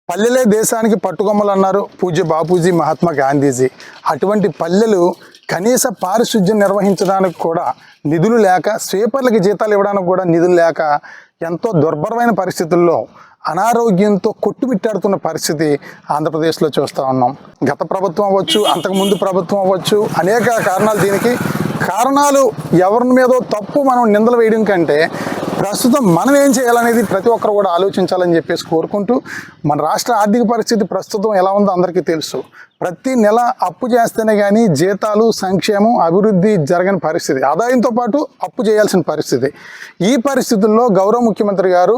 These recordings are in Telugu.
పల్లెలే దేశానికి పట్టుకొమ్మలు అన్నారు పూజ్య బాపూజీ మహాత్మా గాంధీజీ. అటువంటి పల్లెలు కనీస పారిశుధ్యం నిర్వహించడానికి కూడా నిధులు లేక, స్వీపర్లకి జీతాలు ఇవ్వడానికి కూడా నిధులు లేక ఎంతో దుర్భరమైన పరిస్థితుల్లో అనారోగ్యంతో కొట్టుమిట్టాడుతున్న పరిస్థితి ఆంధ్రప్రదేశ్లో చూస్తూ ఉన్నాం. గత ప్రభుత్వం అవ్వచ్చు, అంతకుముందు ప్రభుత్వం అవ్వచ్చు, అనేక కారణాలు. దీనికి కారణాలు ఎవరి మీదో తప్పు మనం నిందలు వేయడం కంటే ప్రస్తుతం మనం ఏం చేయాలనేది ప్రతి ఒక్కరు కూడా ఆలోచించాలని చెప్పేసి కోరుకుంటూ, మన రాష్ట్ర ఆర్థిక పరిస్థితి ప్రస్తుతం ఎలా ఉందో అందరికీ తెలుసు. ప్రతి నెల అప్పు చేస్తేనే కానీ జీతాలు, సంక్షేమం, అభివృద్ధి జరగని పరిస్థితి. ఆదాయంతో పాటు అప్పు చేయాల్సిన పరిస్థితి. ఈ పరిస్థితుల్లో గౌరవ ముఖ్యమంత్రి గారు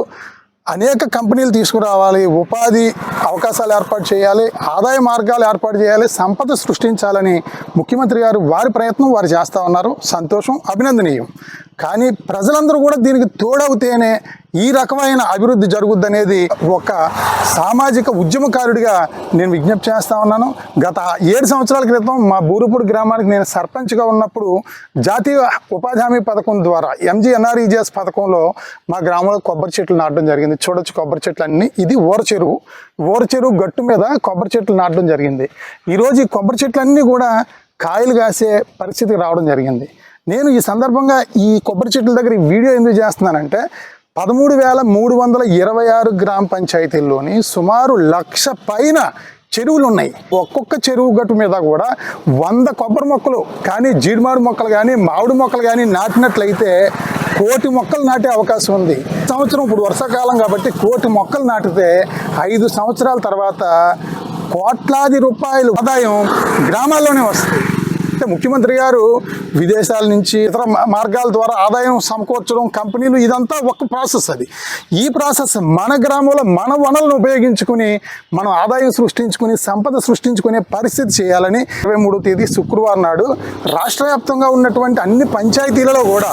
అనేక కంపెనీలు తీసుకురావాలి, ఉపాధి అవకాశాలు ఏర్పాటు చేయాలి, ఆదాయ మార్గాలు ఏర్పాటు చేయాలి, సంపద సృష్టించాలని ముఖ్యమంత్రి గారు వారి ప్రయత్నం వారు చేస్తూ ఉన్నారు. సంతోషం, అభినందనీయం. కానీ ప్రజలందరూ కూడా దీనికి తోడవుతేనే ఈ రకమైన అభివృద్ధి జరుగుద్దనేది ఒక సామాజిక ఉద్యమకారుడిగా నేను విజ్ఞప్తి చేస్తూ ఉన్నాను. గత 7 సంవత్సరాల క్రితం మా బూరుపూడి గ్రామానికి నేను సర్పంచ్గా ఉన్నప్పుడు జాతీయ ఉపాధి హామీ పథకం ద్వారా MGNREGS పథకంలో మా గ్రామంలో కొబ్బరి చెట్లు నాటడం జరిగింది. చూడొచ్చు కొబ్బరి చెట్లు అన్నీ. ఇది ఊర చెరువు గట్టు మీద కొబ్బరి చెట్లు నాటడం జరిగింది. ఈరోజు ఈ కొబ్బరి చెట్లన్నీ కూడా కాయలు కాసే పరిస్థితికి రావడం జరిగింది. నేను ఈ సందర్భంగా ఈ కొబ్బరి చెట్ల దగ్గర ఈ వీడియో ఎందుకు చేస్తున్నానంటే 13,326 గ్రామ పంచాయతీల్లోని సుమారు 1,00,000 పైన చెరువులు ఉన్నాయి. ఒక్కొక్క చెరువు గట్టు మీద కూడా 100 కొబ్బరి మొక్కలు కానీ, జీడిమాడు మొక్కలు కానీ, మామిడి మొక్కలు కానీ నాటినట్లయితే 1,000,000 మొక్కలు నాటే అవకాశం ఉంది. సంవత్సరం ఇప్పుడు వర్షాకాలం కాబట్టి 1,000,000 మొక్కలు నాటితే 5 సంవత్సరాల తర్వాత కోట్లాది రూపాయలు ఆదాయం గ్రామాల్లోనే వస్తుంది. అంటే ముఖ్యమంత్రి గారు విదేశాల నుంచి ఇతర మార్గాల ద్వారా ఆదాయం సమకూర్చడం, కంపెనీలు, ఇదంతా ఒక ప్రాసెస్. అది ఈ ప్రాసెస్ మన గ్రామంలో మన వనరులను ఉపయోగించుకుని మనం ఆదాయం సృష్టించుకుని, సంపద సృష్టించుకునే పరిస్థితి చేయాలని 23వ తేదీ శుక్రవారం నాడు రాష్ట్ర వ్యాప్తంగా ఉన్నటువంటి అన్ని పంచాయతీలలో కూడా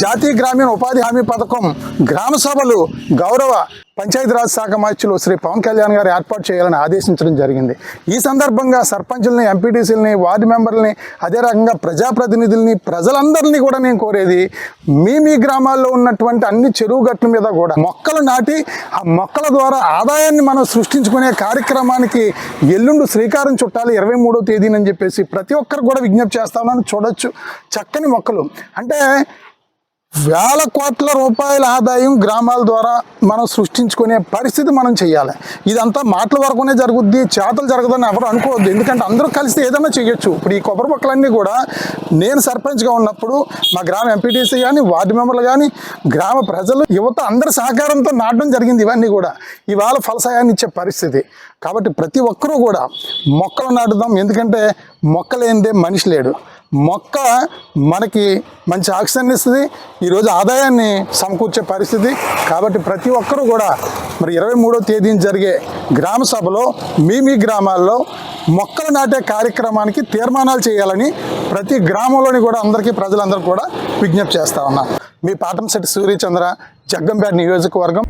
జాతీయ గ్రామీణ ఉపాధి హామీ పథకం గ్రామ సభలు గౌరవ పంచాయతీరాజ్ శాఖ మంత్రులు శ్రీ పవన్ కళ్యాణ్ గారు ఏర్పాటు చేయాలని ఆదేశించడం జరిగింది. ఈ సందర్భంగా సర్పంచుల్ని, ఎంపీటీసీలని, వార్డు మెంబర్లని, అదే రకంగా ప్రజాప్రతినిధుల్ని, ప్రజలందరినీ కూడా నేను కోరేది, మీ గ్రామాల్లో ఉన్నటువంటి అన్ని చెరువు గట్ల మీద కూడా మొక్కలు నాటి ఆ మొక్కల ద్వారా ఆదాయాన్ని మనం సృష్టించుకునే కార్యక్రమానికి ఎల్లుండి శ్రీకారం చుట్టాలి 23వ తేదీనని చెప్పేసి ప్రతి ఒక్కరు కూడా విజ్ఞప్తి చేస్తామని. చూడొచ్చు చక్కని మొక్కలు. అంటే వేల కోట్ల రూపాయల ఆదాయం గ్రామాల ద్వారా మనం సృష్టించుకునే పరిస్థితి మనం చేయాలి. ఇదంతా మాటల వరకునే జరుగుద్ది, చేతలు జరగదని ఎవరు అనుకోవద్దు. ఎందుకంటే అందరూ కలిసి ఏదైనా చేయొచ్చు. ఇప్పుడు ఈ కొబ్బరి మొక్కలన్నీ కూడా నేను సర్పంచ్గా ఉన్నప్పుడు మా గ్రామ ఎంపీటీసీ కానీ, వార్డు మెంబర్లు కానీ, గ్రామ ప్రజలు, యువత అందరి సహకారంతో నాటడం జరిగింది. ఇవన్నీ కూడా ఇవాళ ఫలసాయాన్ని ఇచ్చే పరిస్థితి. కాబట్టి ప్రతి ఒక్కరూ కూడా మొక్కలు నాటుదాం. ఎందుకంటే మొక్కలేనిదే మనిషి లేడు. మొక్క మనకి మంచి ఆక్సిజన్ ఇస్తుంది, ఈరోజు ఆదాయాన్ని సమకూర్చే పరిస్థితి. కాబట్టి ప్రతి ఒక్కరూ కూడా మరి 23వ తేదీన జరిగే గ్రామ సభలో మీ గ్రామాల్లో మొక్కలు నాటే కార్యక్రమానికి తీర్మానాలు చేయాలని ప్రతి గ్రామంలోని కూడా ప్రజలందరూ కూడా విజ్ఞప్తి చేస్తా ఉన్నాం. మీ పాటంశెట్టి సూర్యచంద్ర, జగ్గంపేట నియోజకవర్గం.